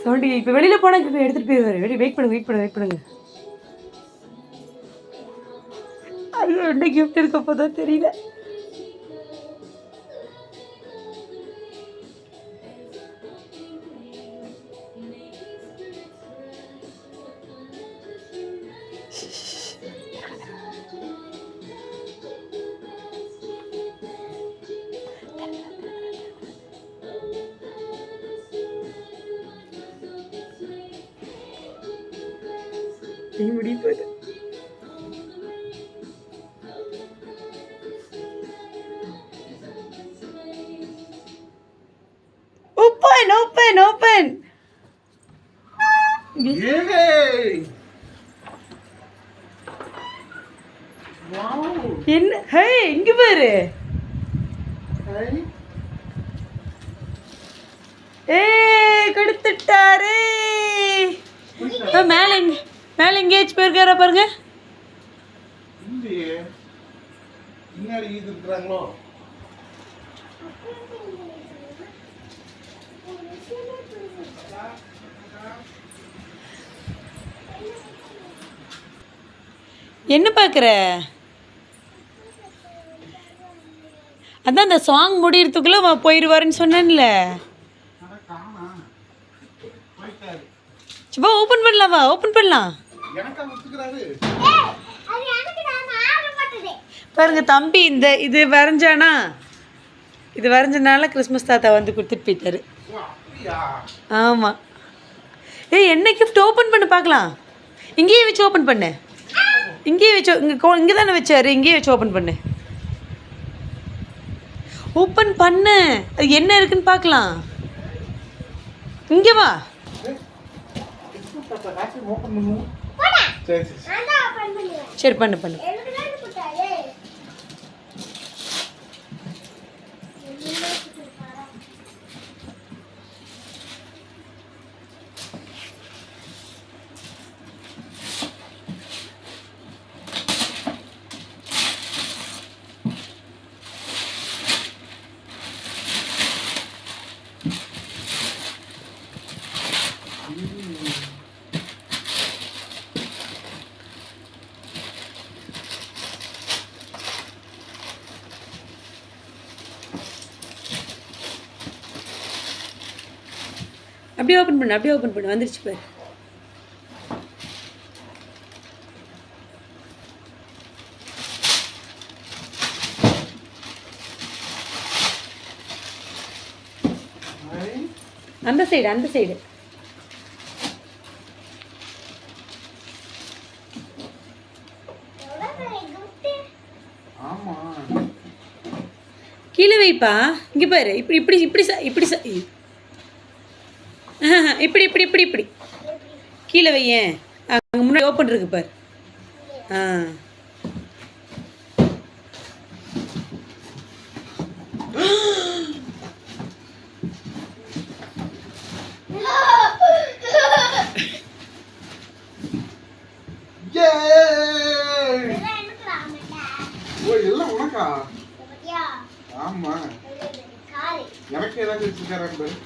Sound இப்போ வெளியில் போனால் இப்போ எடுத்துகிட்டு போயிடுவார். வெயிட் பண்ணுங்க. ஐயோ, என்ன கிஃப்ட் இருக்க போதான் தெரியல. நீ முடிப்பது ஓப்பன். என்ன? ஹே, இங்க பாரு. கொடுத்துட்டாரு. மேல எங்கேயாச்சும் போயிருக்காரா பாருங்க. என்ன பார்க்குற? அதான் அந்த சாங் முடியறதுக்குள்ள போயிடுவாருன்னு சொன்னேன்ல. வா, ஓப்பன் பண்ணலாம். பாருங்க தம்பி, இது வரைஞ்சானா, இது வரைஞ்சனால கிறிஸ்மஸ் தாத்தா வந்து கொடுத்துட்டு போயிட்டாரு. ஆமாம். என்ன கிஃப்ட் ஓப்பன் பண்ணி பார்க்கலாம். இங்கேயே வச்சு ஓப்பன் பண்ணு. இங்கே தானே வச்சாரு. இங்கேயே வச்சு ஓப்பன் பண்ணு. ஓப்பன் பண்ணு. அது என்ன இருக்குன்னு பார்க்கலாம். இங்கே வா. சரி, பண்ணு. அப்படியே ஓப்பன் பண்ணு. வந்துருச்சு பாரு. அந்த சைடு. கீழே வைப்பா. இங்க பாரு. இப்படி கீழே வையேன். அங்கே முன்னாடி ஓப்பன் இருக்கு பாரு. ஆமா, எனக்கு ஏதாவது வச்சிருக்காரு.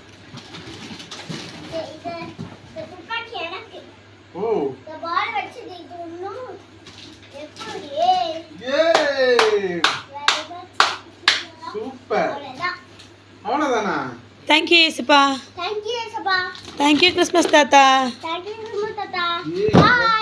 சூப்பர். அவ்வளவுதானா? தேங்க்யூ ஏசப்பா. தேங்க்யூ கிறிஸ்மஸ் தாத்தா. Bye.